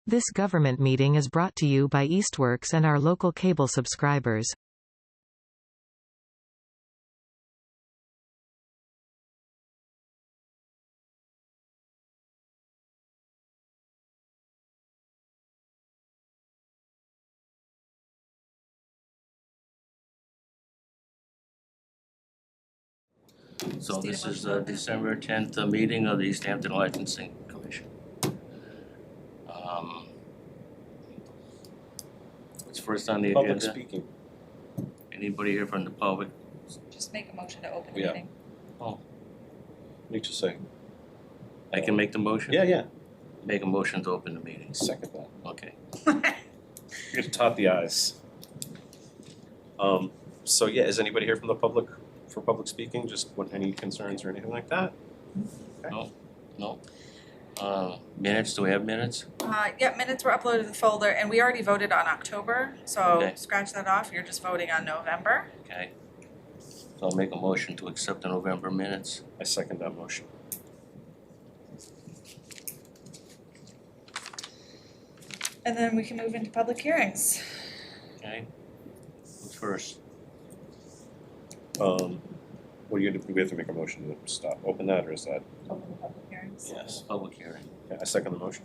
This government meeting is brought to you by Eastworks and our local cable subscribers. So this is the December 10th meeting of the Easthampton Licensing Commission. What's first on the agenda? Public speaking. Anybody here from the public? Just make a motion to open the Yeah. meeting. Oh, Need to say. I can make the motion? Yeah. Make a motion to open the meeting. Second that. Okay. You're gonna tot the i's. So yeah, is anybody here from the public for public speaking? Just want any concerns or anything like that? Okay. No. Minutes, do we have minutes? Yeah, minutes were uploaded to the folder, and we already voted on October, so Okay. scratch that off. You're just voting on November. Okay. So I'll make a motion to accept the November minutes. I second that motion. And then we can move into public hearings. Okay. Who's first? What are you gonna do? We have to make a motion to stop, open that, or is that? Open the public hearings. Yes. Public hearing. Yeah, I second the motion.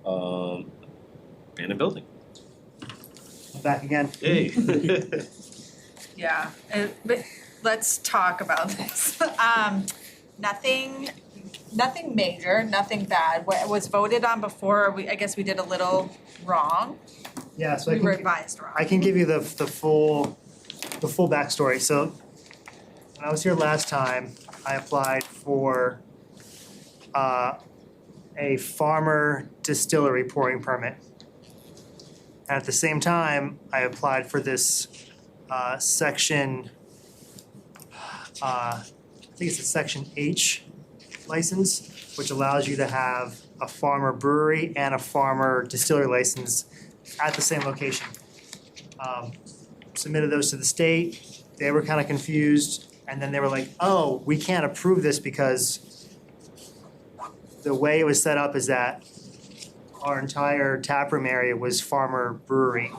Abandoned building. Back again. Hey. Yeah, but let's talk about this. Nothing major, nothing bad. What was voted on before, I guess we did a little wrong. Yeah, so We were advised wrong. I can give you the full backstory. So when I was here last time, I applied for a farmer distillery pouring permit. And at the same time, I applied for this section, I think it's a section H license, which allows you to have a farmer brewery and a farmer distillery license at the same location. Submitted those to the state, they were kind of confused, and then they were like, oh, we can't approve this because the way it was set up is that our entire taproom area was farmer brewery.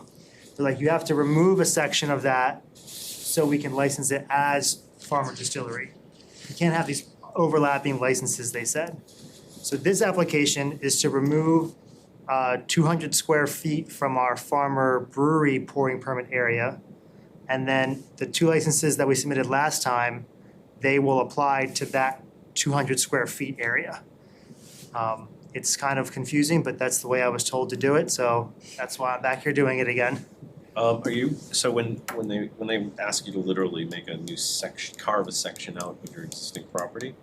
They're like, you have to remove a section of that so we can license it as farmer distillery. You can't have these overlapping licenses, they said. So this application is to remove 200 square feet from our farmer brewery pouring permit area. And then the two licenses that we submitted last time, they will apply to that 200 square feet area. It's kind of confusing, but that's the way I was told to do it, so that's why I'm back here doing it again. Are you, so when they ask you to literally make a new section, carve a section out of your existing property,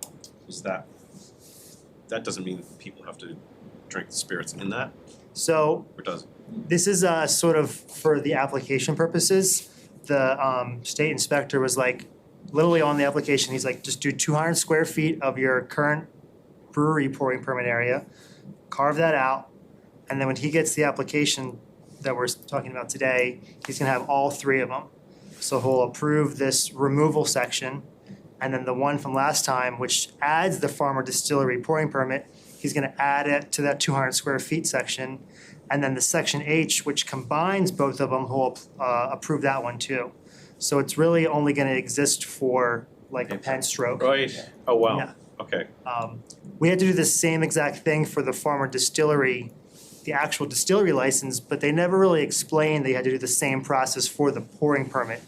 is that doesn't mean that people have to drink the spirits in that, So or does it? this is sort of for the application purposes. The state inspector was like, literally on the application, he's like, just do 200 square feet of your current brewery pouring permit area, carve that out, and then when he gets the application that we're talking about today, he's gonna have all three of them. So he'll approve this removal section, and then the one from last time, which adds the farmer distillery pouring permit, he's gonna add it to that 200 square feet section. And then the section H, which combines both of them, he'll approve that one too. So it's really only gonna exist for like a pen stroke. Right, oh wow, Yeah. okay, We had to do the same exact thing for the farmer distillery, the actual distillery license, but they never really explained they had to do the same process for the pouring permit.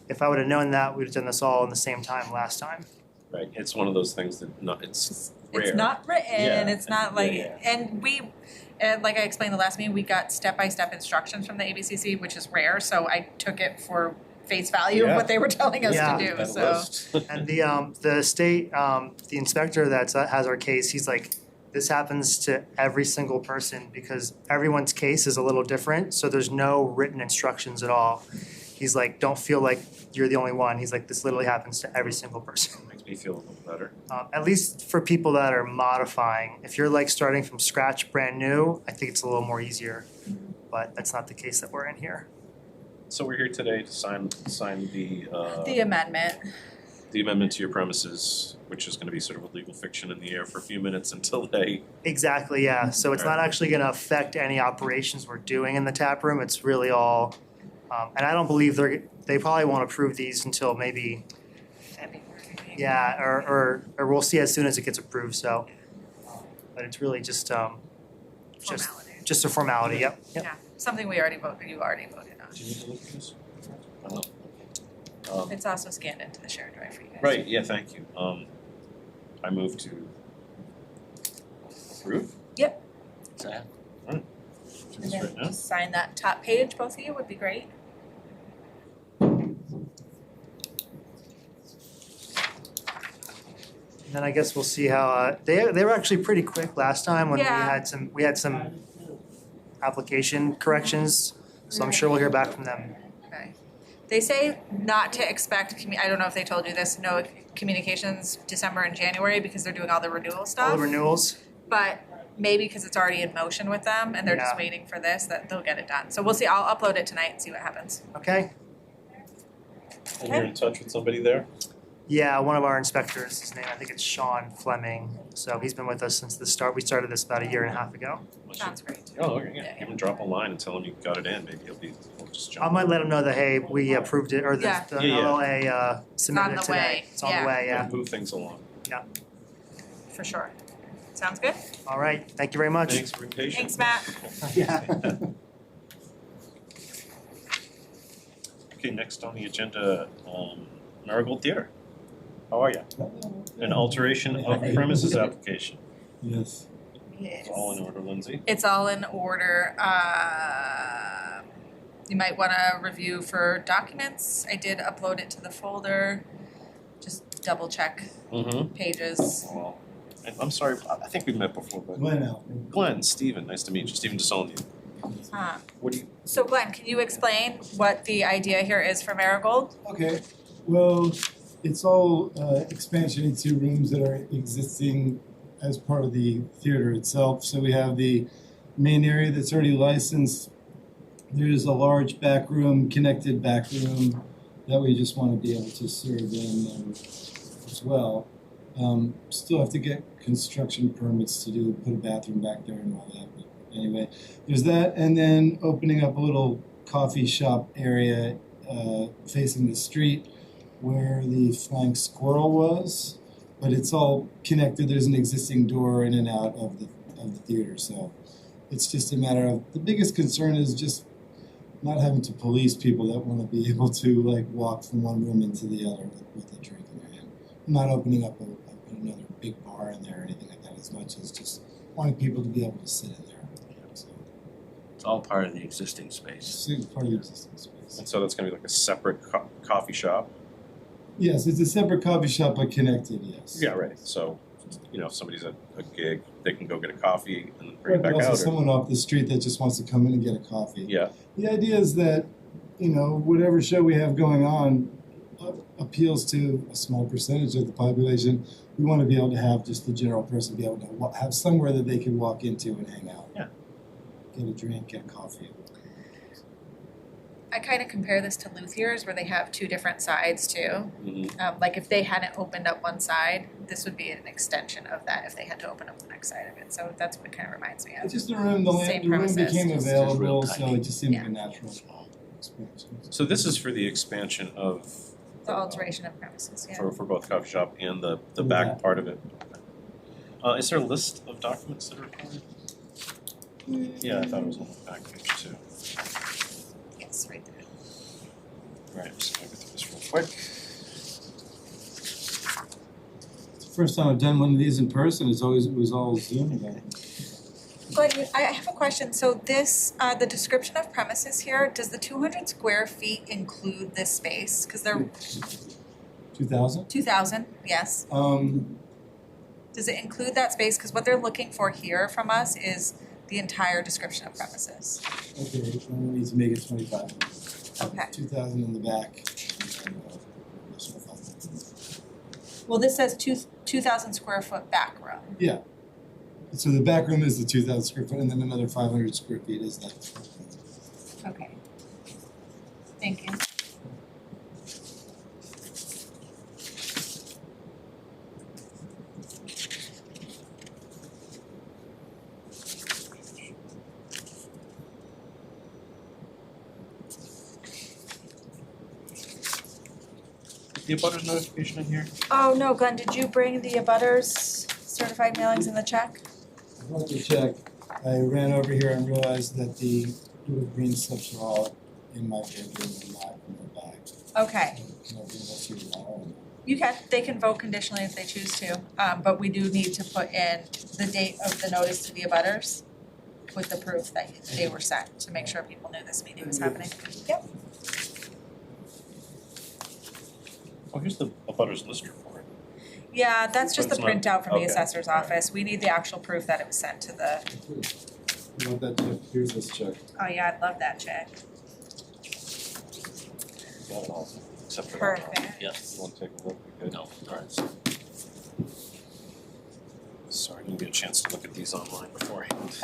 If I would have known that, we'd have done this all in the same time last time. right, it's one of those things that it's rare. It's not written, Yeah. it's not like, Yeah. and like I explained the last meeting, we got step-by-step instructions from the ABCC, which is rare, so I took it for face value of Yeah. what they were telling us Yeah. to do, That so. list. And the state, the inspector that has our case, he's like, this happens to every single person because everyone's case is a little different, so there's no written instructions at all. He's like, don't feel like you're the only one. He's like, this literally happens to every single person. Makes me feel a little better. At least for people that are modifying. If you're like starting from scratch, brand new, I think it's a little more easier. But that's not the case that we're in here. So we're here today to sign the The amendment. the amendment to your premises, which is gonna be sort of a legal fiction in the air for a few minutes until they, Exactly, yeah. So it's not actually gonna affect any operations we're doing in the tap room. It's really all, and I don't believe they probably won't approve these until maybe, February. yeah, or we'll see as soon as it gets approved, so. But it's really just Formality. just a formality, yep. Yeah, something you already voted on. do you need to look at this? It's also scanned into the shared drive for you guys. Right, yeah, thank you. I move to approve. Second. Do And this then right now. just sign that top page, both of you, would be great. And then I guess we'll see how, they were actually pretty quick last time when Yeah. we had some application corrections, so I'm sure we'll hear back from them. Okay. They say not to expect, I don't know if they told you this, no communications December and January because they're doing all the renewal stuff. All the renewals, But maybe because it's already in motion with them and they're just Yeah. waiting for this, that they'll get it done. So we'll see, I'll upload it tonight and see what happens. okay? And you're in touch with somebody there? Yeah, one of our inspectors, his name, I think it's Sean Fleming, so he's been with us since the start, we started this about a year and a half ago. Sounds great. Oh, okay, Yeah, yeah, yeah. give him drop a line and tell him you got it in, maybe he'll just jump. I might let him know that, hey, we approved it, or Yeah. the Yeah, yeah. LLA submitted on it the today. way, It's on yeah. the way, yeah. Move things along. For sure. Sounds good? All right, thank you very much. Thanks for being patient. Thanks, Matt. Yeah. Okay, next on the agenda, Marigold Theater. How are you? An alteration of premises application. Yes. Yes. It's all in order, Lindsay. It's all in order. You might wanna review for documents. I did upload it to the folder. Just double check Mm-hmm. pages. Well, and I'm sorry, I think we've met before, but Glenn out. Glenn, Stephen, nice to meet you, Stephen DeSolnia. What do you, So Glenn, can you explain what the idea here is for Marigold? Okay, well, it's all expansion into rooms that are existing as part of the theater itself. So we have the main area that's already licensed. There's a large back room, connected back room that we just want to be able to serve in as well. Still have to get construction permits to put a bathroom back there and all that. But anyway, there's that, and then opening up a little coffee shop area facing the street where the flying squirrel was, but it's all connected. There's an existing door in and out of the theater, so it's just a matter of, the biggest concern is just not having to police people that want to be able to like walk from one room into the other with a drink in their hand. I'm not opening up another big bar in there or anything like that, as much as just wanting people to be able to sit in there. So It's all part of the existing space. it's part of the existing space. and so that's gonna be like a separate coffee shop? Yes, it's a separate coffee shop but connected, yes. Yeah, right, so, you know, if somebody's at a gig, they can go get a coffee and then bring Right, it back but out, also or, someone off the street that just wants to come in and get a coffee. yeah, The idea is that, you know, whatever show we have going on appeals to a small percentage of the population. We want to be able to have just the general person be able to have somewhere that they can walk into and hang out. Yeah. Get a drink, get coffee. I kind of compare this to Luthier's where they have two different sides too. mhm. Like if they hadn't opened up one side, this would be an extension of that if they had to open up the next side of it. So that's what it kind of reminds me It's of. just the room, the Same room premises, became just available, real so tiny. it just seemed like Yeah. a natural expansion. So this is for the expansion of, The alteration of premises, yeah. for both coffee shop and the Yeah. back part of it? Is there a list of documents that are required? Yeah, I thought it was on the back page too. Yes, right there. Right, so I'll go through this real quick. It's the first time I've done one of these in person. It was all Zoom again. But I have a question. So this, the description of premises here, does the 200 square feet include this space? Because they're 2000? 2,000, yes. Does it include that space? Because what they're looking for here from us is the entire description of premises. Okay, we need to make it 25. Okay. 2000 in the back. Well, this says 2,000 square foot back room. Yeah. So the back room is the 2,000 square foot, and then another 500 square feet is that. Okay. Thank you. the abutters notification in here? Oh, no, Glenn, did you bring the abutters certified mailings in the check? I brought the check, I ran over here and realized that the little green slips are all in my bedroom and not in the bag. Okay, Can I bring those to you tomorrow? they can vote conditionally if they choose to, but we do need to put in the date of the notice to the abutters with the proof that they were sent, to make sure people knew this meeting was happening. Yep. Oh, here's the abutters list report. Yeah, that's just the But it's printout from the okay. assessor's office. We need the actual proof that it was sent to the, You want that check? Here's this check. oh yeah, I'd love that check. Got it all, except for that. Perfect. Yes. You wanna take a look? We good? No, alright. Sorry, I didn't get a chance to look at these online beforehand.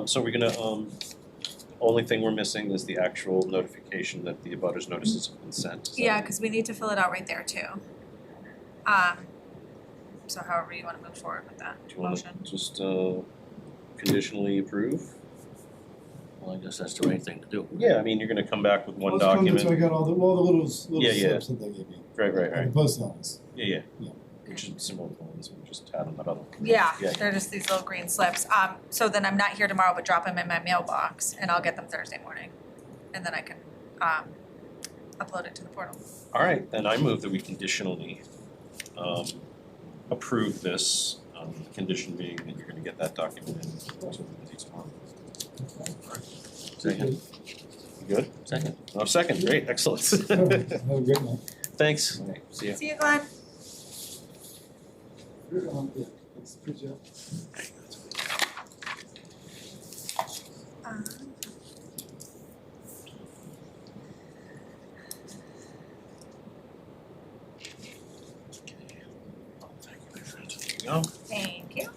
So we're gonna, only thing we're missing is the actual notification that the abutters notices have been sent. Is that- Yeah, cause we need to fill it out right there too. So however you wanna move forward with that Do you wanna motion. just, conditionally approve? Well, I guess that's the right thing to do. Yeah, I mean, you're gonna come back with one Let's come to- document. So I got all the little Yeah, yeah. slips that they gave me. Right, right, At right. the post office. Yeah. Yeah. Which is similar to the ones we just had on that other one. Yeah, Yeah, they're just these little green slips. So then I'm not here tomorrow, but drop them in my mailbox and I'll get them Thursday morning. And then I can, upload it to the portal. All right, then I move that we conditionally approve this, the condition being that you're gonna get that document in to the tomorrow. Second. You good? Second. Oh, second, great, excellent. Have a great night. Thanks. See ya. See you, Glenn. Yeah, thanks. Good job. Thank you, my friend. There you go. Thank you.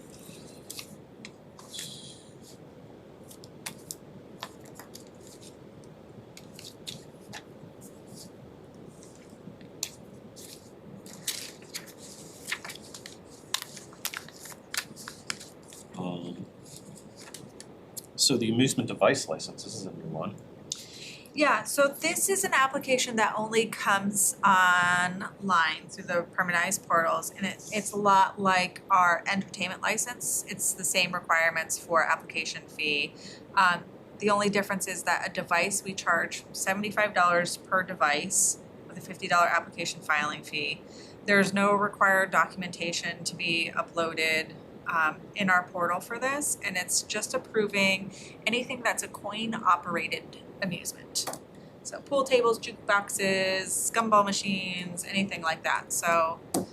So the amusement device license, this is a new one. Yeah, so this is an application that only comes online through the permanized portals, and it's a lot like our entertainment license. It's the same requirements for application fee. The only difference is that a device, we charge $75 per device with a $50 application filing fee. There's no required documentation to be uploaded in our portal for this, and it's just approving anything that's a coin-operated amusement. So pool tables, jukeboxes, gumball machines, anything like that. So do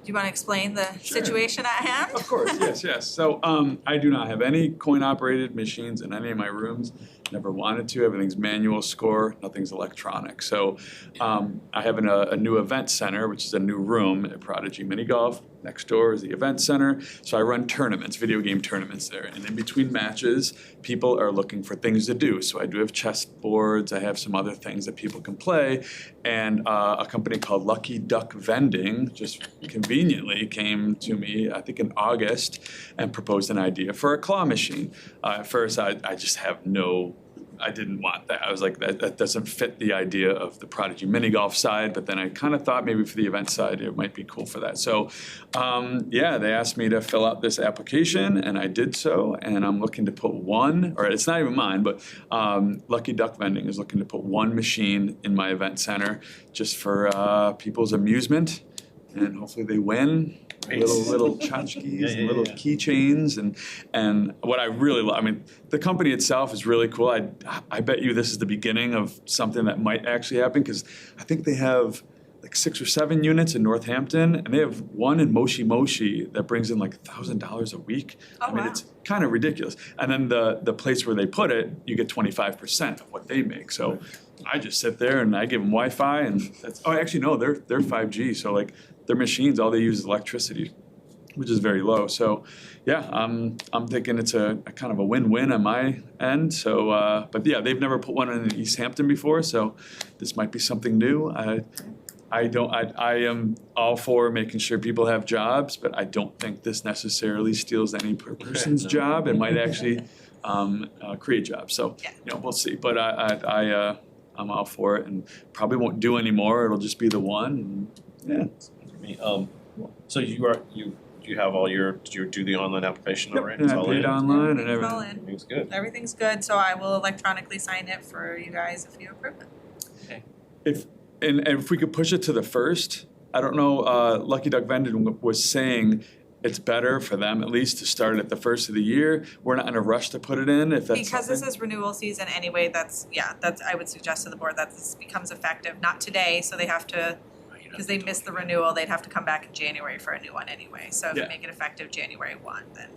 you want to explain the Sure. situation at hand? Of course, yes. So I do not have any coin-operated machines in any of my rooms. Never wanted to. Everything's manual score. Nothing's electronic. So I have a new event center, which is a new room at Prodigy Mini Golf. Next door is the event center. So I run tournaments, video game tournaments there. And in between matches, people are looking for things to do. So I do have chess boards. I have some other things that people can play. And a company called Lucky Duck Vending just conveniently came to me, I think in August, and proposed an idea for a claw machine. At first, I just have I didn't want that. I was like, that doesn't fit the idea of the Prodigy Mini Golf side, but then I kind of thought maybe for the event side, it might be cool for that. So, they asked me to fill out this application, and I did so, and I'm looking to put one, or it's not even mine, but Lucky Duck Vending is looking to put one machine in my event center just for people's amusement, and hopefully they win. Little tchotchkes and little keychains and what I really love, I mean, the company itself is really cool. I bet you this is the beginning of something that might actually happen, because I think they have like 6 or 7 units in Northampton, and they have one in Moshi Moshi that brings in like $1,000 a week. Oh, I mean, wow. it's kind of ridiculous. And then the place where they put it, you get 25% of what they make. So I just sit there and I give them Wi-Fi, and actually no, they're 5G. So like their machines, all they use is electricity, which is very low. So yeah, I'm thinking it's a kind of a win-win on my end. So, but yeah, they've never put one in Easthampton before, so this might be something new. I am all for making sure people have jobs, but I don't think this necessarily steals any person's job. It might actually create jobs. So, Yeah. we'll see. But I I'm all for it, and probably won't do any more. It'll just be the one. And, So you have all your, did you do the online application Yep, already? and It's I all paid in? online and Everything's all everything. in. Everything's good. Everything's good, so I will electronically sign it for you guys if you approve it. If we could push it to the first, I don't know. Lucky Duck Vending was saying it's better for them at least to start at the first of the year. We're not in a rush to put it in if that's Because something. this is renewal season anyway, that's, I would suggest to the board that this becomes effective, not today, so they have to, because they missed the renewal, they'd have to come back in January for a new one anyway. So if you Yeah. make it effective January 1, then.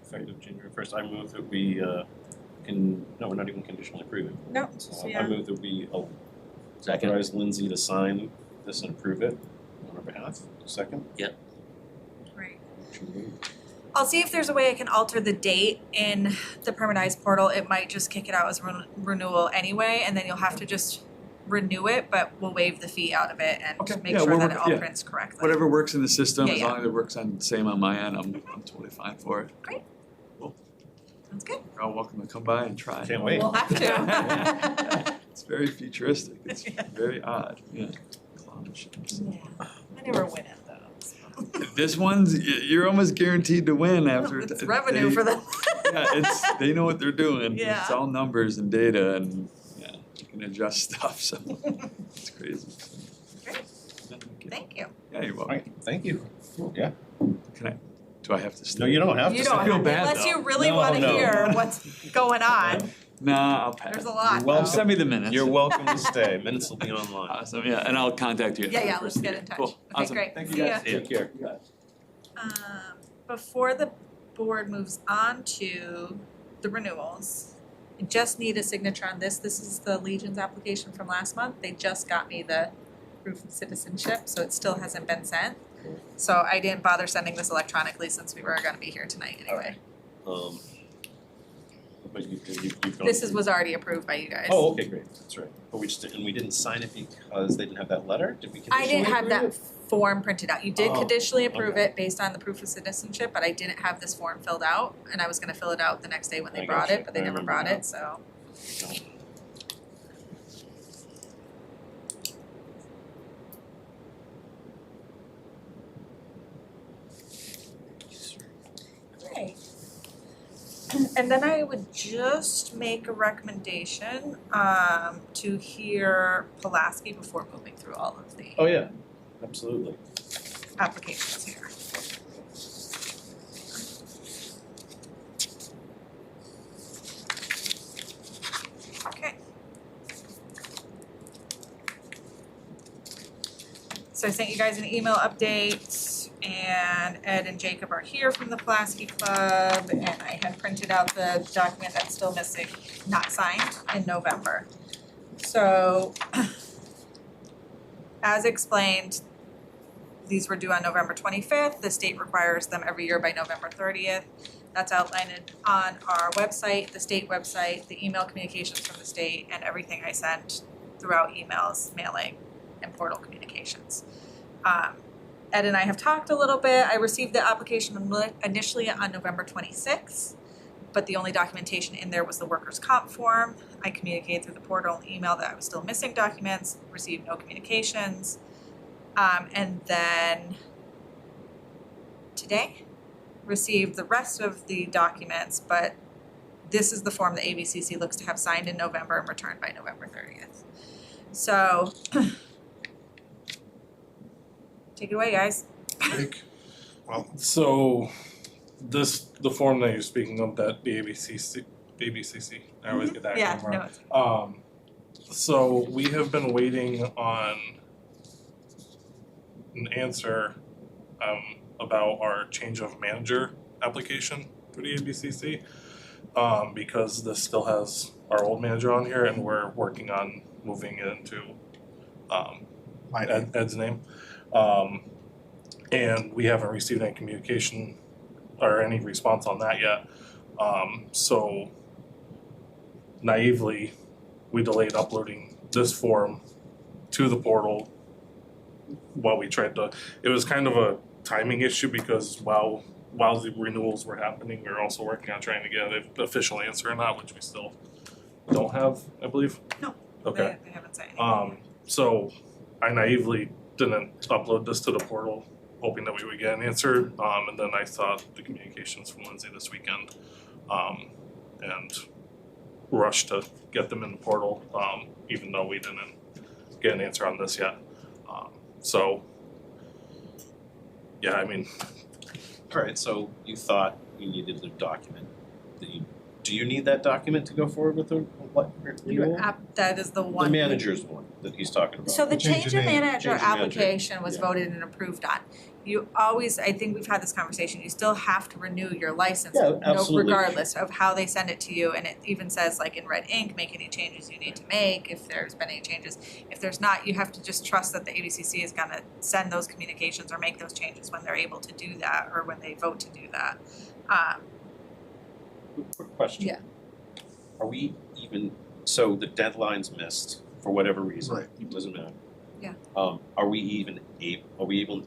Effective January 1st. I move that we we're not even conditionally approving. No, I move that we authorize Lindsay to sign this and approve it on our behalf. Second? Right. Motion moved. I'll see if there's a way I can alter the date in the permanized portal. It might just kick it out as renewal anyway, and then you'll have to just renew it, but we'll waive the fee out of it and Okay, make yeah, sure we'll that it work- all yeah. prints correctly. Whatever works in the system, Yeah, as yeah. long as it works on same on my end, I'm totally fine for it. Sounds good. You're all welcome to come by and try. Can't wait. We'll have to. It's very futuristic. It's very odd. Yeah. Clown machines. Yeah, I never win it though. This one's you're almost guaranteed to win after It's revenue for them. Yeah, they know what they're doing. It's Yeah. all numbers and data, and you can adjust stuff. So it's crazy. Great. Yeah, Thank you. Yeah, you're All welcome. right, thank you. Yeah. Do I have to stay? No, you don't have to. You stay. don't feel have, bad, unless though. you really No, wanna no. hear what's going on. Nah, I'll pass. There's a lot. Well, though. Send me the minutes. You're welcome to stay. Minutes will be online. Awesome. Yeah, and I'll contact you. Yeah, let's get in touch. Cool. Okay, Awesome. great. Thank See you ya. guys. Take care. Before the board moves on to the renewals, I just need a signature on this. This is the Legion's application from last month. They just got me the proof of citizenship, so it still hasn't been sent. So I didn't bother sending this electronically since we were gonna be here tonight anyway. But you've gone This through- was already approved by you guys. Oh, okay, great. That's right. But we didn't sign it because they didn't have that letter? Did we I conditionally didn't have approve that it? form printed out. You did Oh, conditionally approve okay. it based on the proof of citizenship, but I didn't have this form filled out, and I was gonna fill it out the next day when they I brought gotcha. it, but they I never remember brought now. it, so. Right. And then I would just make a recommendation to hear Pulaski before moving through all of the Oh, yeah, absolutely. applications here. Okay. So I sent you guys an email update, and Ed and Jacob are here from the Pulaski Club, and I had printed out the document that's still missing, not signed, in November. So, as explained, these were due on November 25th. The state requires them every year by November 30th. That's outlined on our website, the state website, the email communications from the state, and everything I sent throughout emails, mailing, and portal communications. Ed and I have talked a little bit. I received the application initially on November 26th, but the only documentation in there was the workers' comp form. I communicated through the portal and email that I was still missing documents, received no communications. And then today, received the rest of the documents, but this is the form that ABCC looks to have signed in November and returned by November 30th. So, take it away, guys. Well, so the form that you're speaking of, that the ABCC, I always get that Yeah, wrong. no, So we have been waiting on an answer about our change of manager application for the ABCC, because this still has our old manager on here, and we're working on moving it into Ed's name. And we haven't received any communication or any response on that yet. So naively, we delayed uploading this form to the portal while we tried to, it was kind of a timing issue because while the renewals were happening, we were also working on trying to get an official answer or not, which we still don't have, I believe? No. Okay. They haven't said anything. So I naively didn't upload this to the portal, hoping that we would get an answer. And then I saw the communications from Lindsay this weekend, and rushed to get them in the portal, even though we didn't get an answer on this yet. So, yeah, I mean, Alright, so you thought you needed the document, do you need that document to go forward with the renewal? That is the The one. manager's one that he's talking about. So the Change change of of name. manager Change of manager, application was yeah. voted and approved on. You always, I think we've had this conversation, you still have to renew your license. Yeah, no- absolutely. Regardless of how they send it to you, and it even says like in red ink, make any changes you need to make, if there's been any changes. If there's not, you have to just trust that the ABCC is gonna send those communications or make those changes when they're able to do that, or when they vote to do that. Quick question. Yeah. Are we even, so the deadline's missed for whatever reason, Right. it doesn't matter. Yeah. Are we even able,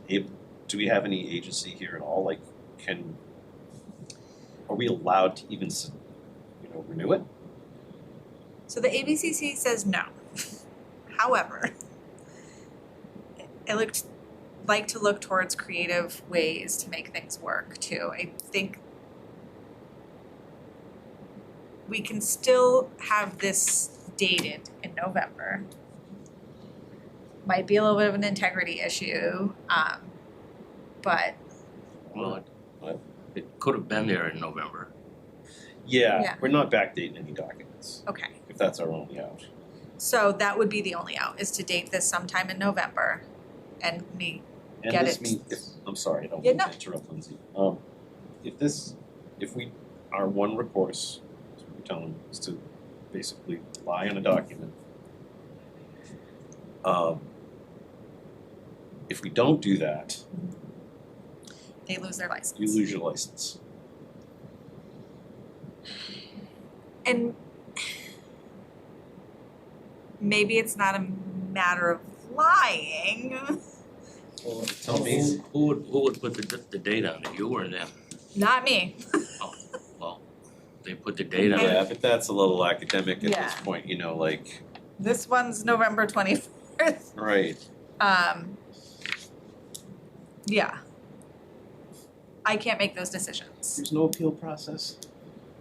do we have any agency here at all, like, are we allowed to even, renew it? So the ABCC says no. However, I like to look towards creative ways to make things work too. I think we can still have this dated in November. Might be a little bit of an integrity issue, but Well, it could have been there in November. Yeah, Yeah. we're not backdating any documents, okay. if that's our only out. So that would be the only out, is to date this sometime in November and And Get this it. means, I'm sorry, I don't Yeah, mean to no. interrupt Lindsay. If we, our one recourse, as we were telling, is to basically lie on a document. If we don't do that, they lose their license. you lose your license. And maybe it's not a matter of lying. Well, tell me. Who would put the date on it, you or them? Not me. Oh, well, they put the date on it. Yeah, but that's a little academic at this Yeah. point, like, This one's November 24th. right. Yeah. I can't make those decisions. There's no appeal process.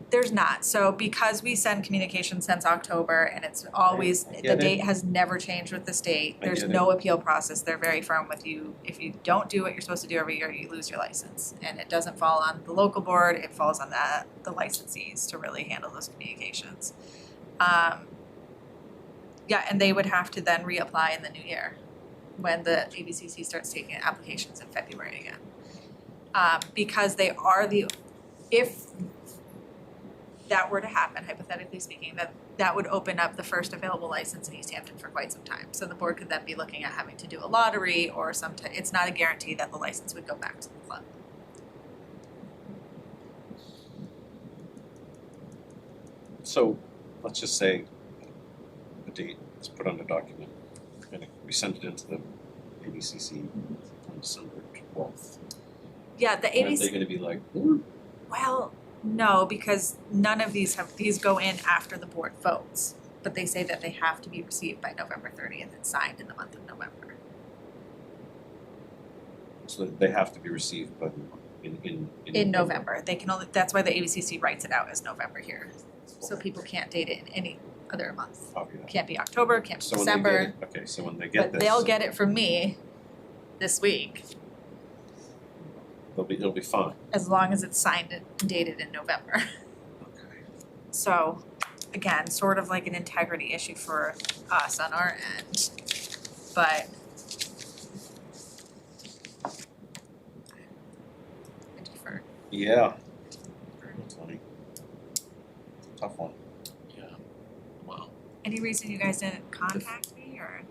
There's not. So because we send communication since October and it's always, I the get it. date has never changed with the state. I There's get no appeal process. They're very firm with you. If you don't do what you're supposed to do every year, you lose your license. And it doesn't fall on the local board, it falls on the licensees to really handle those communications. Yeah, and they would have to then reapply in the new year when the ABCC starts taking applications in February again. Because they are if that were to happen, hypothetically speaking, that would open up the first available license in Easthampton for quite some time. So the board could then be looking at having to do a lottery or it's not a guarantee that the license would go back to the club. So, let's just say a date is put on the document, and we send it into the ABCC on December 12th. Yeah, the Are they ABC, gonna be like, well, no, because none of these go in after the board votes. But they say that they have to be received by November 30th and signed in the month of November. so they have to be received by In November, they can only, that's why the ABCC writes it out as November here. So people can't date it in any other month. Copy that. Can't be October, can't be So when they get December, it, okay, so when they get but this, they'll get it from me this week, it'll be fine. as long as it's signed and dated in November. Okay. So, again, sort of like an integrity issue for us on our end, but I defer. Yeah. That's funny. Tough one. Yeah, wow. Any reason you guys didn't contact me, or?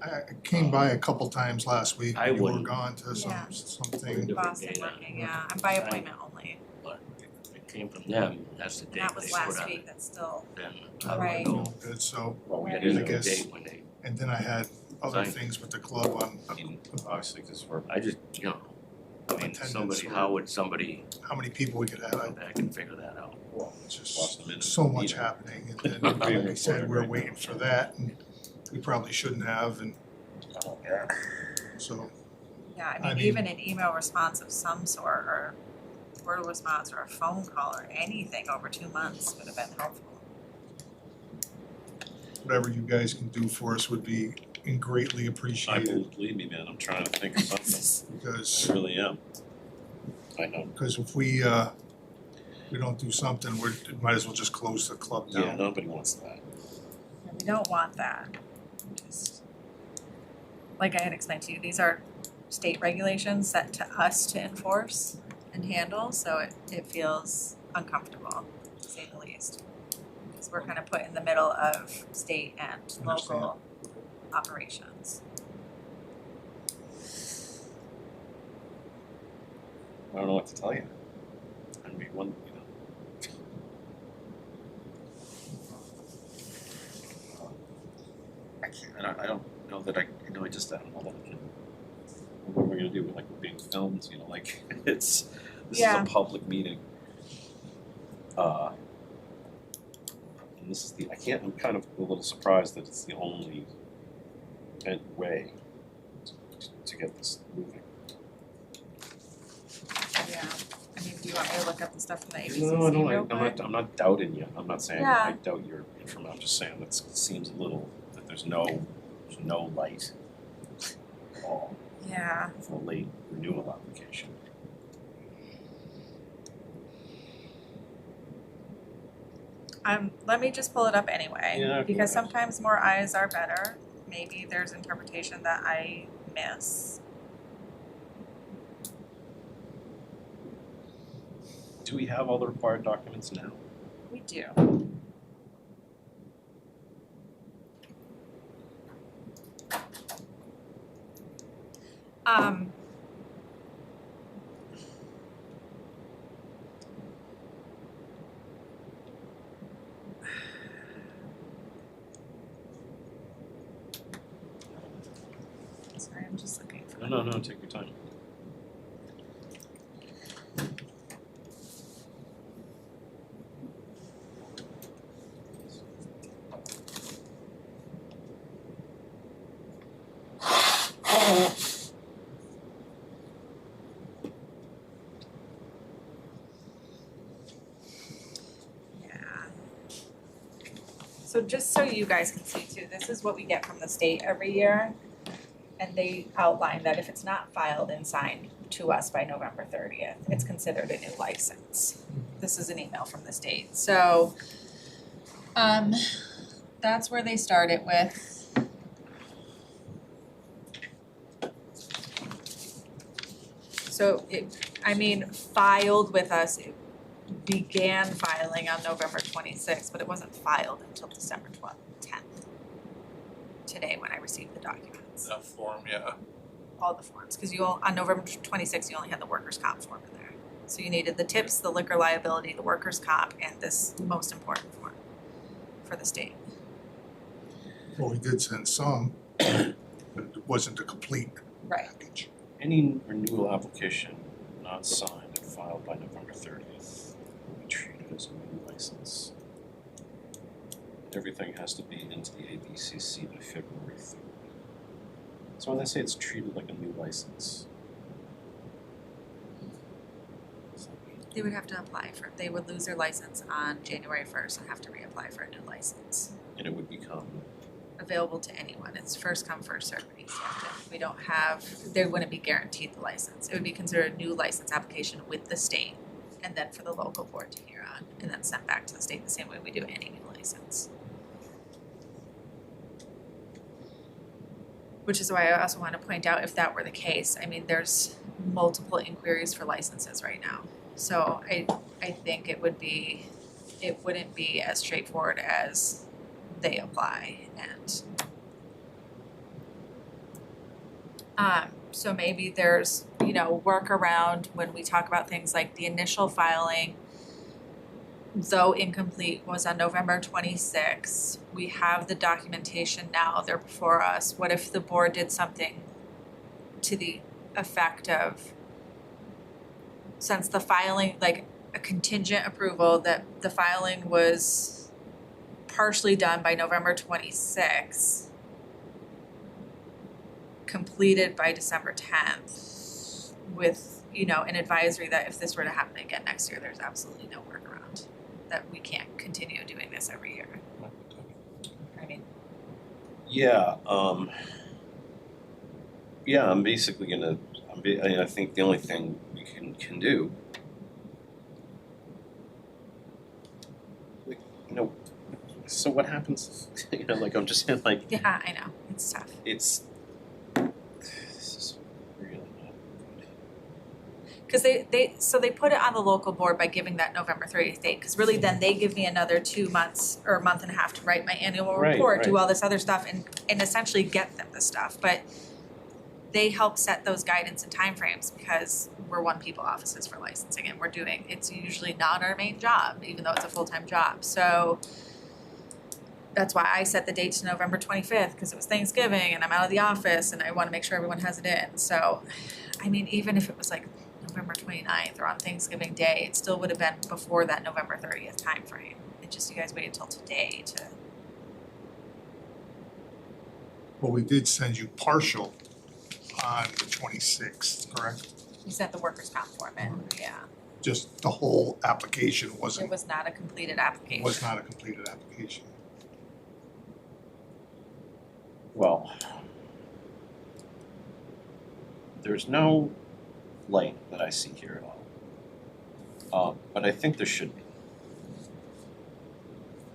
I came by a couple times last week, I when you were wouldn't. gone to Yeah. something. Different Boston date on working, it. yeah, I'm by appointment only, But it came from them, that's the date that they was put last on week, it. that's still, Then how do I Right. know? Good, so, Well, we Right. had It is to a I guess- date when they, and then I had other Fine. things with the club on, I mean, obviously, because we're, I just, I mean, attendance or how would somebody how many people we could have. go back and figure that out? Well, it's just Watch the minutes so of the much meeting. happening, and then, like I said, we're waiting for that, and we probably shouldn't have, and so, Yeah, I I mean, mean- even an email response of some sort, or word response, or a phone call, or anything over 2 months would have been helpful. whatever you guys can do for us would be greatly appreciated, Believe me, man, I'm trying to think of something. because, I really am. I know. because if we don't do something, we might as well just close the club Yeah, down. nobody wants that. And we don't want that. Just, like I had explained to you, these are state regulations set to us to enforce and handle, so it feels uncomfortable, to say the least. Because we're kind of put in the middle of state and local operations. I don't know what to tell you. I mean, one, I can't, I don't know that I don't know that I can. What are we gonna do? Like, we're being filmed, like, this is Yeah. a public meeting. And this is I'm kind of a little surprised that it's the only way to get this moving. Yeah, I mean, do you want me to look up the stuff from the ABCC No, I don't, real quick? I'm not doubting you, I'm not saying Yeah. I doubt your information, I'm just saying it seems a little, that there's no light at all Yeah, for a late renewal application. let me just pull it up anyway, Yeah, because go ahead. sometimes more eyes are better. Maybe there's interpretation that I miss. Do we have all the required documents now? We do. Um. Sorry, I'm just looking for. No, take your time. Yeah. So just so you guys can see too, this is what we get from the state every year. And they outline that if it's not filed and signed to us by November 30th, it's considered a new license. This is an email from the state. So that's where they start it with. So filed with us, it began filing on November 26th, but it wasn't filed until December 10th. Today, when I received the documents, That form, yeah. all the forms, because on November 26th, you only had the workers' comp form in there. So you needed the tips, the liquor liability, the workers' comp, and this most important form for the state. Well, we did send some, but it wasn't a complete Right. package. Any renewal application not signed and filed by November 30th will be treated as a new license. Everything has to be into the ABCC by February 3rd. So when they say it's treated like a new license, They would have to apply for it. They would lose their license on January 1st and have to reapply for a new license. and it would become, Available to anyone. It's first come, first served in Easthampton. We don't have, they wouldn't be guaranteed the license. It would be considered a new license application with the state, and then for the local board to hear on, and then sent back to the state the same way we do any new license. Which is why I also want to point out, if that were the case, I mean, there's multiple inquiries for licenses right now. So I think it wouldn't be as straightforward as they apply and so maybe there's, workaround when we talk about things like the initial filing, though incomplete, was on November 26th. We have the documentation now, they're before us. What if the board did something to the effect of since the filing, like a contingent approval, that the filing was partially done by November 26th, completed by December 10th, with, you know, an advisory that if this were to happen again next year, there's absolutely no workaround, that we can't continue doing this every year. I mean, Yeah, I'm basically gonna, I think the only thing we can do, like, you know, so what happens, you know, like, I'm just saying, like, yeah, I know, it's tough. this is really not good. Cause they put it on the local board by giving that November 30th date, cause really then they give me another 2 months or a month and a half to write my annual Right, report, do right. all this other stuff and essentially get them the stuff, but they help set those guidance and timeframes because we're one people offices for licensing and it's usually not our main job, even though it's a full-time job, so that's why I set the date to November 25th, cause it was Thanksgiving and I'm out of the office and I wanna make sure everyone has it in, so, I mean, even if it was like November 29th or on Thanksgiving Day, it still would have been before that November 30th timeframe. It just, you guys waited till today to, Well, we did send you partial on the 26th, correct? you sent the workers' comp form in, yeah. Just the whole application It wasn't, was not a completed application. was not a completed application. Well, there's no light that I see here at all. But I think there should be.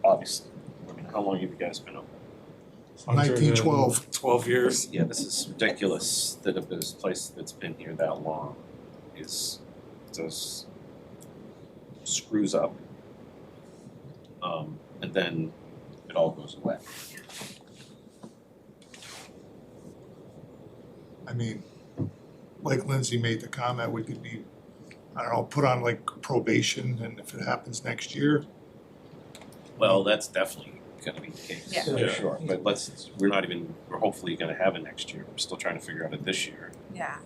Obviously. I mean, how long have you guys been open? 1912. 12 years. Yeah, this is ridiculous that a place that's been here that long just screws up. And then it all goes away. I mean, like Lindsay made the comment, we could be, I don't know, put on like probation, and if it happens next year, Well, that's definitely gonna be the case, Yeah. for sure. But we're hopefully gonna have it next year. We're still trying to figure out it this year. Yeah,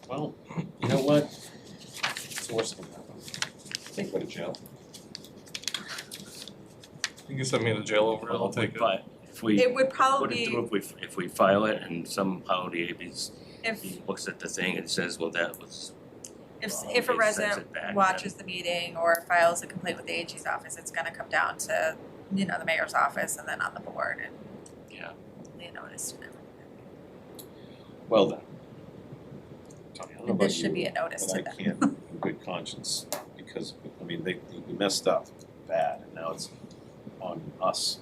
Well, you know what? It's the worst thing that happen. Take go to jail. You can send me to jail over it, I'll take it. But if we it would put probably it be, through, if we file it and somehow the AB's, if, he looks at the thing and says, well, that was, if well, a it sends resident it back, watches the meeting or files a complaint with the AG's office, it's gonna come down to, you know, the mayor's office and then on the board and yeah. they notice and everything. Well then. Tony, I don't know And about this should be you, a notice but to I them. can't in good conscience because, I mean, they messed up bad and now it's on us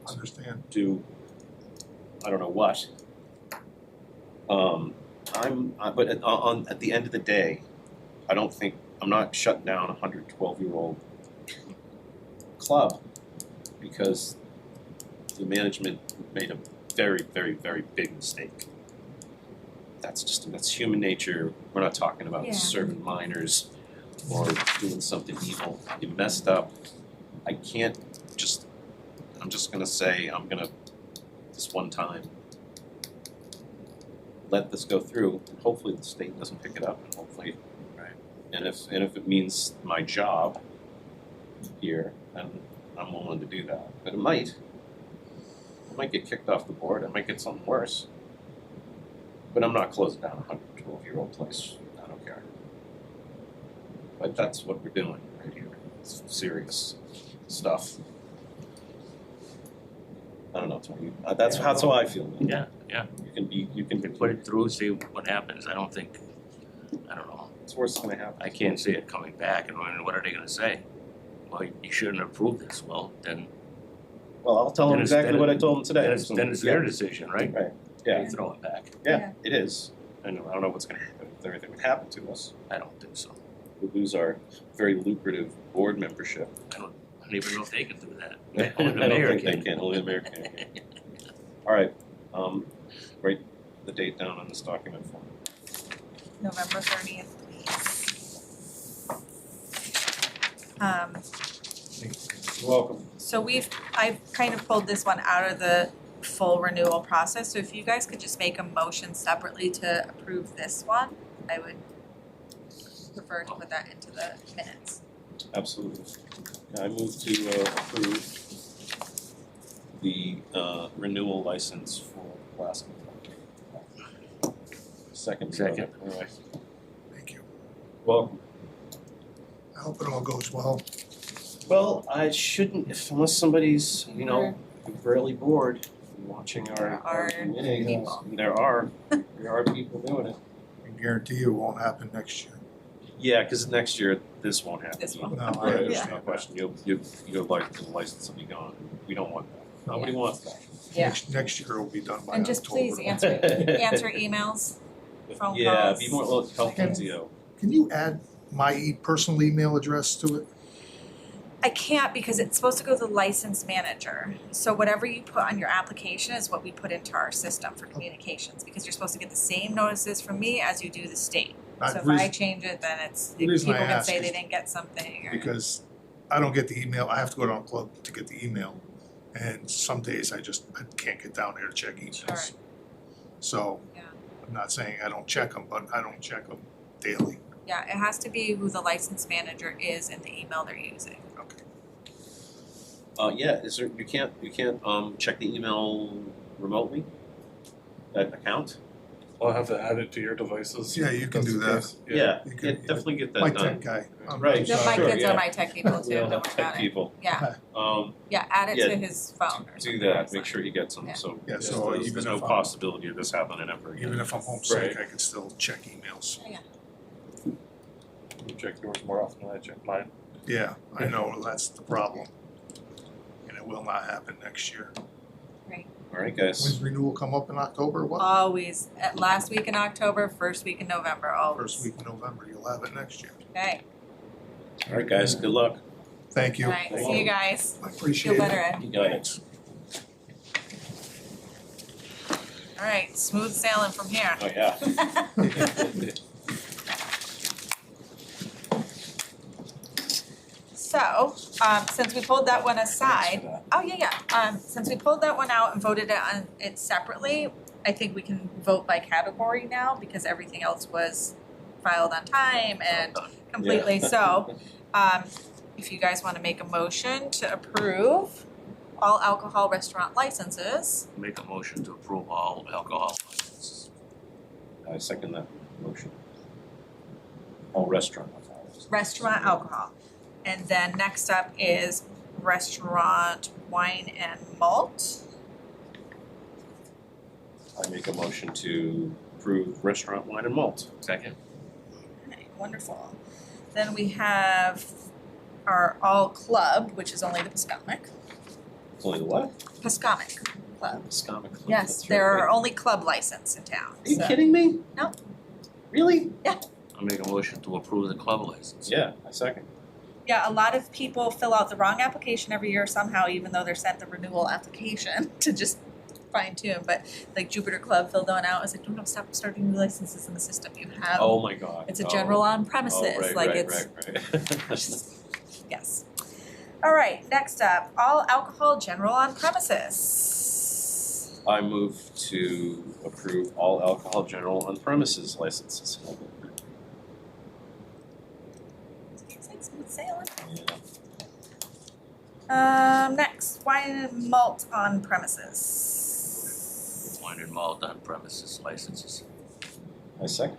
understand. to, I don't know what. But at the end of the day, I'm not shutting down a 112-year-old club because the management made a very, very, very big mistake. That's human nature. We're not talking about Yeah. serving minors or doing something evil. You messed up. I'm just gonna say, this one time, let this go through, and hopefully the state doesn't pick it up, and hopefully, right, and if it means my job here, then I'm willing to do that, but I might get kicked off the board, I might get something worse. But I'm not closing down a 112-year-old place, I don't care. But that's what we're doing right here, it's serious stuff. I don't know, Tony, that's how I feel. Yeah, yeah. You can We put it through, see what happens. I don't know. It's worse gonna happen. I can't see it coming back and what are they gonna say? Well, you shouldn't have approved this. Well, then Well, I'll tell them Then it's- exactly then what I it- told them today. then it's their decision, right? Right, yeah, They throw it back. yeah, it is. And I don't know what's gonna happen, if anything would happen to us. I don't think so. We lose our very lucrative board membership. I don't even know if they can do that. I Only the don't mayor think they can, only the mayor can. All right, write the date down on this document for me. November 30th, please. You're welcome. So I've kind of pulled this one out of the full renewal process, so if you guys could just make a motion separately to approve this one, I would prefer to put that into the minutes. Absolutely. I move to approve the renewal license for Glasgow. Second. Second. All right. Thank you. Well, I hope it all goes well. well, I shouldn't, unless somebody's, really bored watching There our are meetings. people. There are people doing it. I can guarantee you it won't happen next year. Yeah, because next year, this won't happen. This won't. No, I Right, there's understand no that. question, your license will be gone, we don't want that, nobody Yeah. wants that. Yeah. Next year will be done by October. And just please answer emails, phone calls. Yeah, be more, help Can- Nzio. Can you add my personal email address to it? I can't because it's supposed to go to the license manager. So whatever you put on your application is what we put into our system for communications, because you're supposed to get the same notices from me as you do the state. So if I change it, then it's, The people reason I can ask say is they didn't get something or. Because I don't get the email, I have to go down to club to get the email. And some days I can't get down there to check emails. Sure. So, Yeah. I'm not saying I don't check them, but I don't check them daily. Yeah, it has to be who the license manager is in the email they're using. Okay. Yeah, is there, you can't, check the email remotely? That account? I'll have to add it to your devices. Yeah, you can That's do the that. case. Yeah, You yeah, can- definitely get My that done. tech guy. Right. No, my Sure, kids yeah. are my tech people too, We all don't have worry about tech it. people. Yeah, Yeah, add it Yeah, to his phone or do something. that, make sure he gets them, Yeah. so Yeah, there's so there's even no if I'm- possibility of this happening ever again. Even if I'm homesick, Right. I can still check emails. You check yours more often than I check mine. Yeah, I know, that's the problem. And it will not happen next year. All right, guys. When's renewal come up in October? What? Always, at last week in October, first week in November, always. First week in November, you'll have it next year. Okay, All right, guys, good luck. Thank you. alright, see you guys. I Feel appreciate better, it. Ed. You got it. Alright, smooth sailing from here. Oh, yeah. So, since we pulled that one aside, since we pulled that one out and voted on it separately, I think we can vote by category now because everything else was filed on time and completely, so, if you guys wanna make a motion to approve all alcohol restaurant licenses, Make a motion to approve all alcohol licenses. I second that motion. All restaurant. restaurant alcohol. And then next up is restaurant wine and malt. I make a motion to approve restaurant wine and malt. Second. Okay, wonderful. Then we have our all club, which is only the Pascomic. It's only the what? Pascomic Club. Scomic Club. Yes, That's they're right. our only club license in town. Are you so- kidding me? No. Really? I make a motion to approve the club license. Yeah, I second. Yeah, a lot of people fill out the wrong application every year somehow, even though they're sent the renewal application to just fine tune. But like Jupiter Club filled one out, I was like, don't stop starting new licenses in the system. You have, Oh, my God. it's a general on premises, like it's, Right. yes. All right, next up, all alcohol general on premises. I move to approve all alcohol general on premises licenses. Seems like smooth sailing. Yeah. Next, wine and malt on premises. Wine and malt on premises licenses. I second.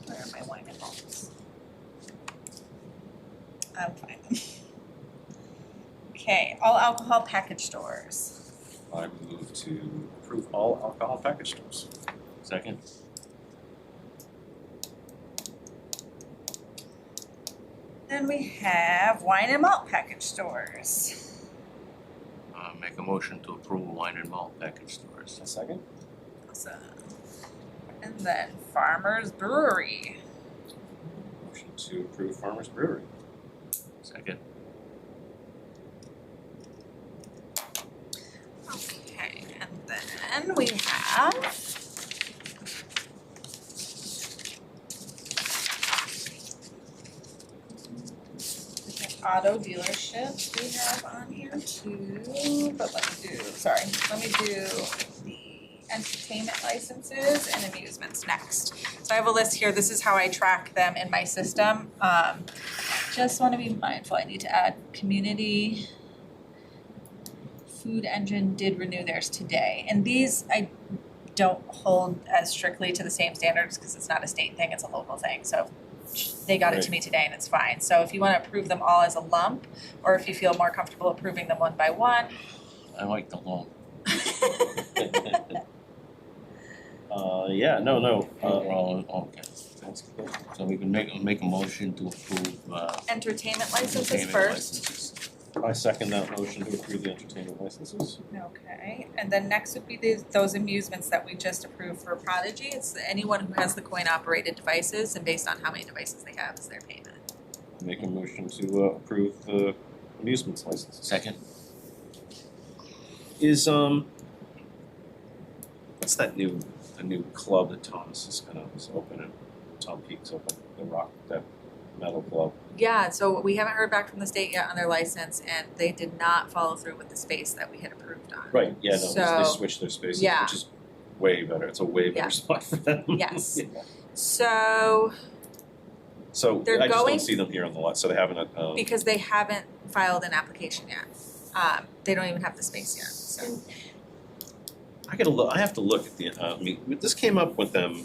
Where are my wine and malts? I'll find them. Okay, all alcohol package stores. I move to approve all alcohol package stores. Second. Then we have wine and malt package stores. Make a motion to approve wine and malt package stores. A second. Awesome. And then Farmer's Brewery. Motion to approve Farmers Brewery. Second. Okay, and then we have auto dealership we have on here too, but let me do the entertainment licenses and amusements next. So I have a list here, this is how I track them in my system. Just wanna be mindful, I need to add community. Food Engine did renew theirs today, and these I don't hold as strictly to the same standards because it's not a state thing, it's a local thing, so they got it to me today and it's fine. So if you wanna approve them all as a lump, or if you feel more comfortable approving them one by one. I like the loan. Yeah, no, Okay. So we can make a motion to approve, Entertainment licenses entertainment first. licenses. I second that motion to approve the entertainment licenses. Okay, and then next would be those amusements that we just approved for Prodigy. It's anyone who has the coin-operated devices, and based on how many devices they have is their payment. Make a motion to approve the amusements licenses. Second? Is what's that new club that Thomas is opening? Tom Peak's open, that metal club. Yeah, so we haven't heard back from the state yet on their license, and they did not follow through with the space that we had approved on. Right, yeah, no, So- they switched their spaces, yeah. which is way better. It's a way better Yeah. spot for them. Yes. Yeah. So, So They're I just going- don't see them here on the lot, so they haven't because they haven't filed an application yet, they don't even have the space yet, so. I have to look at the, this came up with them,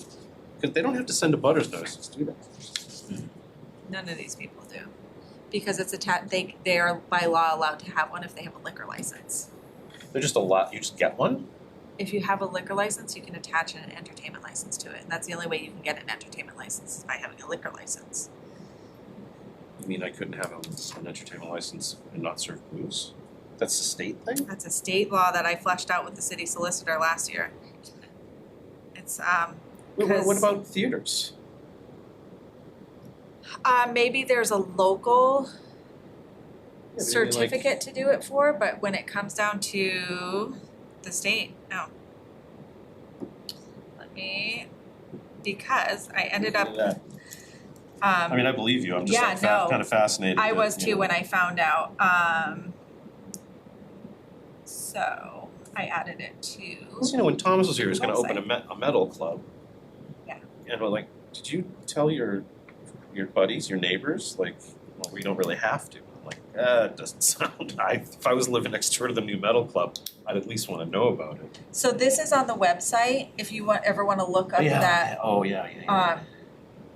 because they don't have to send a butters notice, do they? None of these people do, because it's they are by law allowed to have one if they have a liquor license. They're just a lot, you just get one? If you have a liquor license, you can attach an entertainment license to it, and that's the only way you can get an entertainment license is by having a liquor license. You mean I couldn't have an entertainment license and not serve booze? That's the state thing? That's a state law that I fleshed out with the city solicitor last year. It's What because- about theaters? maybe there's a local Yeah, maybe like- certificate to do it for, but when it comes down to the state, no. Because I ended up, I mean, I believe you, I'm just yeah, like no. kind of fascinated. I that, was you too know, when I found out, so I added it to, You know, when Thomas was here, he was gonna open a metal club. Yeah. And we're like, did you tell your buddies, your neighbors, like, well, we don't really have to. I'm like, it doesn't sound, if I was living next door to the new metal club, I'd at least wanna know about it. so this is on the website, if you ever wanna look up that,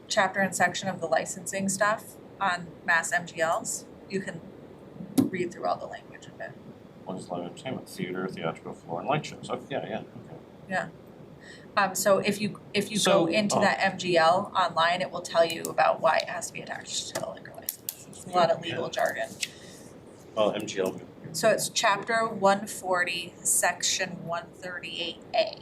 chapter and section of the licensing stuff on Mass MGLs, you can read through all the language of it. What is live entertainment? Theater, theatrical floor, and light shows. Okay, okay. So if you So, go into that MGL online, it will tell you about why it has to be attached to a liquor license. It's a lot of legal jargon. Oh, MGL. So it's chapter 140, section 138A.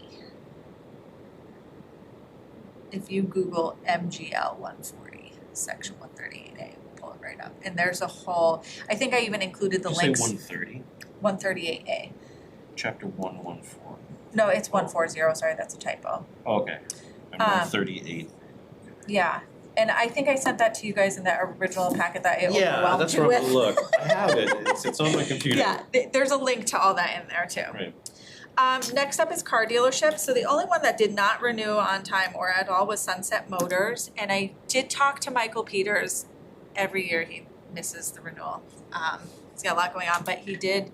If you Google MGL 140, section 138A, pull it right up. And there's a whole, I think I even included the Did you links. say 130? 138A. Chapter 114. No, it's 140, sorry, that's a typo. Oh, okay. And 138. Yeah, and I think I sent that to you guys in that original packet that it overwhelmed that's you where with. look. I have it. It's on my computer. Yeah, there's a link to all that in there too. Right. Next up is car dealerships. So the only one that did not renew on time or at all was Sunset Motors. And I did talk to Michael Peters. Every year he misses the renewal. He's got a lot going on, but he did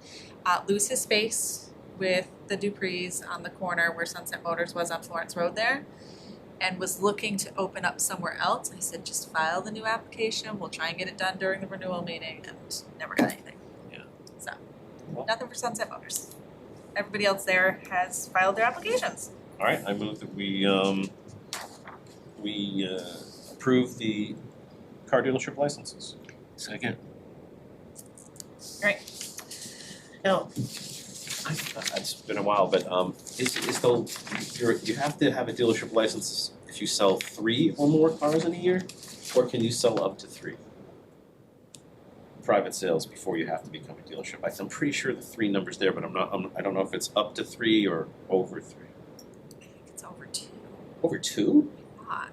lose his space with the Duprees on the corner where Sunset Motors was on Florence Road there, and was looking to open up somewhere else. I said, just file the new application. We'll try and get it done during the renewal meeting, and never got anything. Yeah. So, nothing for Sunset Motors. Everybody else there has filed their applications. All right. I move that we approve the car dealership licenses. Second? Right. Now, it's been a while, but you have to have a dealership license if you sell 3 or more cars in a year, or can you sell up to 3? Private sales before you have to become a dealership. I'm pretty sure the 3 number's there, but I don't know if it's up to 3 or over 3. I think it's over 2. Over 2? Lot.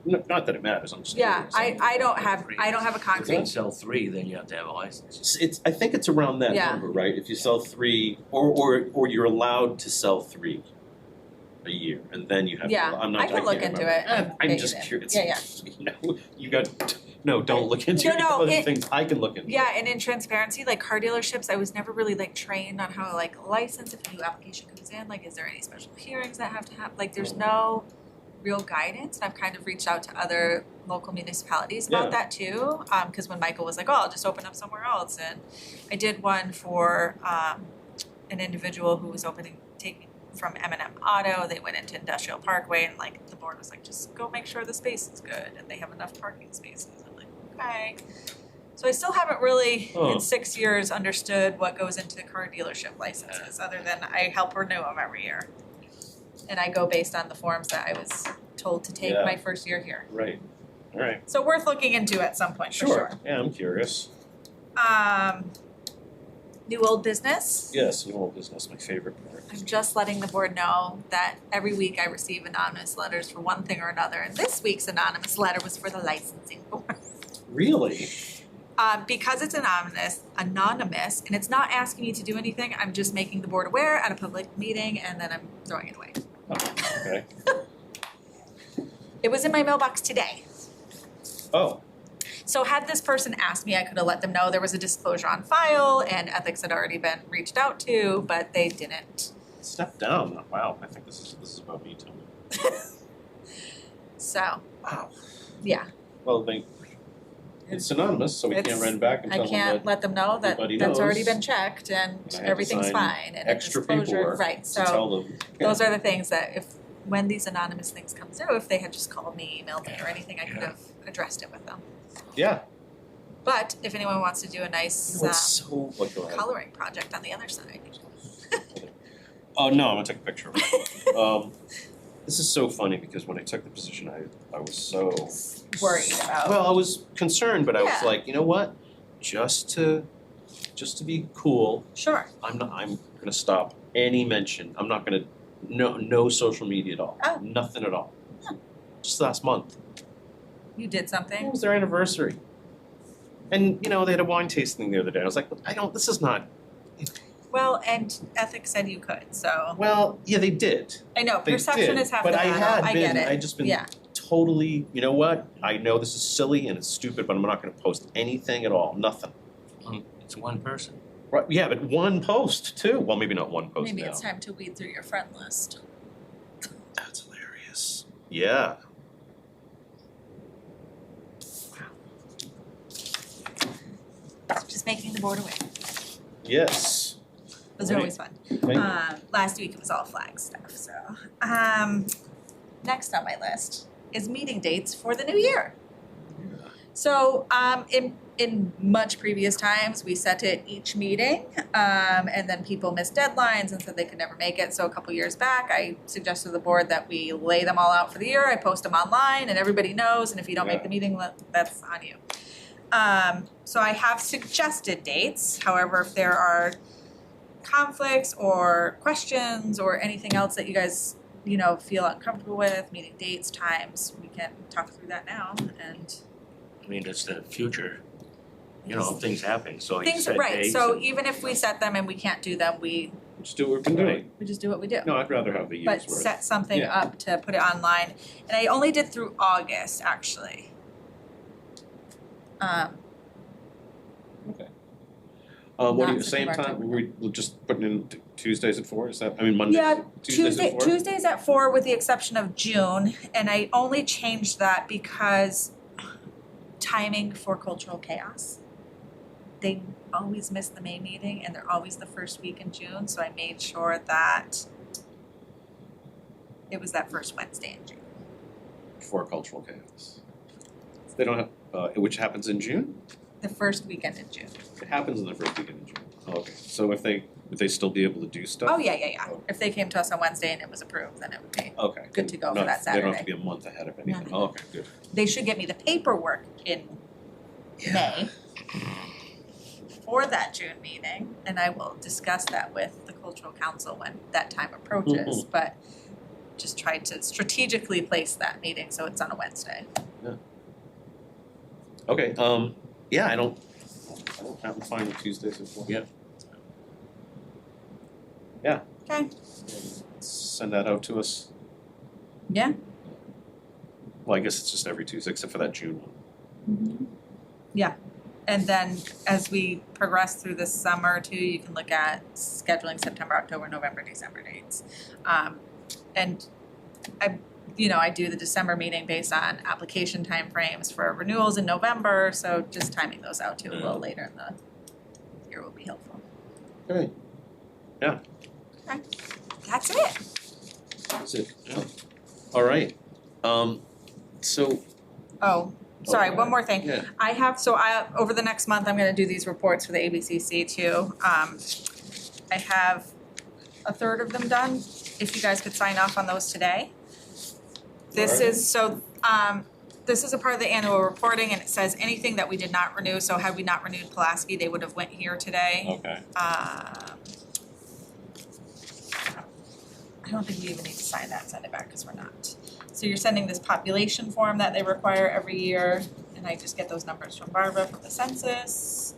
Not that it matters, I'm just Yeah, curious. I don't have a If they concrete, sell 3, then you have to have a license. I think it's around that Yeah. number, right? If you sell 3, or you're allowed to sell 3 a year, and then you have, Yeah, I'm not, I can can't look into remember. it and I'm get just you curious. Yeah, You know, you got, no, don't look into No, it, no, other it- things I can look into. Yeah, and in transparency, like car dealerships, I was never really like trained on how to like license if a new application comes in, like is there any special hearings that have to happen? Like there's no real guidance, and I've kind of reached out to other local municipalities Yeah. about that too. Cause when Michael was like, oh, I'll just open up somewhere else, and I did one for an individual who was taking from M&M Auto, they went into Industrial Parkway, and like the board was like, just go make sure the space is good and they have enough parking spaces. I'm like, okay. So I still haven't really, Huh. in 6 years, understood what goes into car dealership licenses, other than I help renew them every year. And I go based on the forms that I was told to take Yeah. my first year here. Right, alright, So worth looking into at some point, for sure. yeah, I'm curious. New old business. Yes, new business, my favorite part. I'm just letting the board know that every week I receive anonymous letters for one thing or another, and this week's anonymous letter was for the licensing board. Really? Because it's anonymous, and it's not asking me to do anything, I'm just making the board aware at a public meeting, and then I'm throwing it away. Okay. It was in my mailbox today. Oh, So had this person asked me, I could have let them know there was a disclosure on file, and ethics had already been reached out to, but they didn't. step down, wow, I think this is about me too. So, Wow. yeah. Well, it's anonymous, so we can't It's- run back and I tell them can't that let them know that everybody that's already knows, been checked and and I have to everything's sign fine and a extra disclosure, paperwork right, to so tell them. those are the things that when these anonymous things come through, if they had just called me, emailed me or anything, I could have addressed it with them. Yeah. But if anyone wants to do a nice It's so, like, go ahead. coloring project on the other side. Oh, no, I'm gonna take a picture of it. This is so funny because when I took the position, I was so Worried about. well, I was concerned, but I was Yeah. like, you know what? Just to be cool, Sure. I'm gonna stop any mention. I'm not gonna no social media at all. Oh. Nothing at all. Huh. Just last month. You did It something. was their anniversary. And they had a wine tasting the other day. I was like, this is not Well, and ethics said you could, so well, yeah, they did. I know They perception did, is half but the I battle. had I get been, it. I just been Yeah. totally, you know what? I know this is silly and it's stupid, but I'm not gonna post anything at all, nothing. It's one person. Right, yeah, but one post too. Well, maybe not one post Maybe now. it's time to weed through your friend list. That's hilarious. Yeah. Just making the board aware. Yes. Those are Right. always fun. Thank you. Last week it was all flag stuff, so. Next on my list is meeting dates for the new year. So, in much previous times, we set it each meeting, and then people missed deadlines and said they could never make it. So a couple years back, I suggested to the board that we lay them all out for the year. I post them online and everybody knows, and if you don't make the meeting, that's on you. So I have suggested dates, however, if there are conflicts or questions or anything else that you guys, feel uncomfortable with, meeting dates, times, we can talk through that now and. I mean, it's the future, things happen, so you Things, set right, dates so and- even if we set them and we can't do them, we Just do what we've been doing. just do what we do. No, I'd rather have a year's But worth. set something Yeah. up to put it online, and I only did through August, actually. Okay. What Not do you, same September, time, we're just putting in Tuesdays at 4, is that, Mondays? Yeah, Tuesdays at 4? Tuesdays at 4 with the exception of June, and I only changed that because timing for cultural chaos. They always miss the May meeting and they're always the first week in June, so I made sure that it was that first Wednesday in June. For cultural chaos. They don't have, which happens in June? The first weekend in June. It happens in the first weekend in June. Oh, okay, so if they still be able to do stuff? Oh, yeah. If they came to us on Wednesday and it was approved, then it would be, Okay. Good to go for Not- that They don't have Saturday. to be a month ahead of anything. No. Oh, okay, good. they should get me the paperwork in May for that June meeting, and I will discuss that with the cultural council when that time approaches, but just tried to strategically place that meeting so it's on a Wednesday. Okay, yeah, I don't have a fine with Tuesdays before. Yeah. Yeah. Okay. Send that out to us. Yeah. Well, I guess it's just every Tuesday, except for that June one. Yeah, and then as we progress through the summer too, you can look at scheduling September, October, November, December dates. And I do the December meeting based on application timeframes for renewals in November, so just timing those out too a little later in the year will be helpful. Okay. Yeah. Okay, that's it. That's it. Yeah. All right. So. Oh, sorry, Okay. one more thing. Yeah. Over the next month, I'm gonna do these reports for the ABCC too. I have a third of them done, if you guys could sign off on those today. This is a part of the annual reporting, and it says anything that we did not renew, so had we not renewed Pulaski, they would have went here today. Okay. I don't think we even need to sign that, send it back, because we're not. So you're sending this population form that they require every year, and I just get those numbers from Barbara from the census.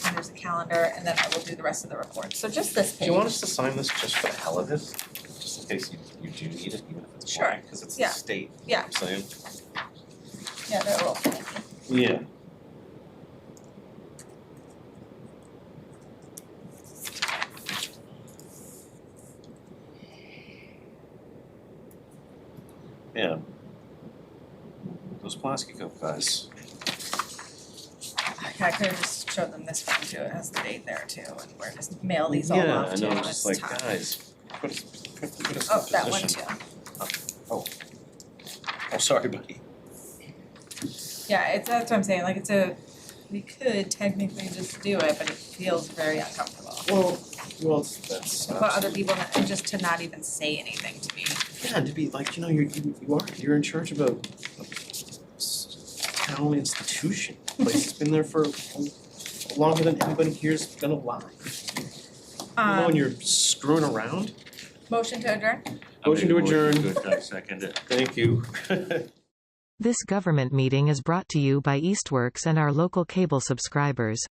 And there's a calendar, and then I will do the rest of the report. So just this Do page. you want us to sign this just for the hell of it? Just in case you do need it, even if it's Sure. blank, because it's the Yeah. state, you Yeah. know what I'm saying? Yeah, they're all finicky. Yeah. Yeah. Those Pulaski Cup guys. Yeah, I could have just showed them this one too, it has the date there too, and we're just mail these all Yeah, off I too, know, it's just like, tough. guys, put us Oh, in that one position. too. Oh, sorry, buddy. Yeah, that's what I'm saying, like we could technically just do it, but it feels very uncomfortable. Well, that's. Put other people, and just to not even say anything to me. Yeah, to be like, you're in charge of a town institution. The place has been there for longer than anybody here's gonna lie. And you're screwing around? Motion to adjourn? Motion to adjourn. Good, I second it. Thank you. This government meeting is brought to you by Eastworks and our local cable subscribers.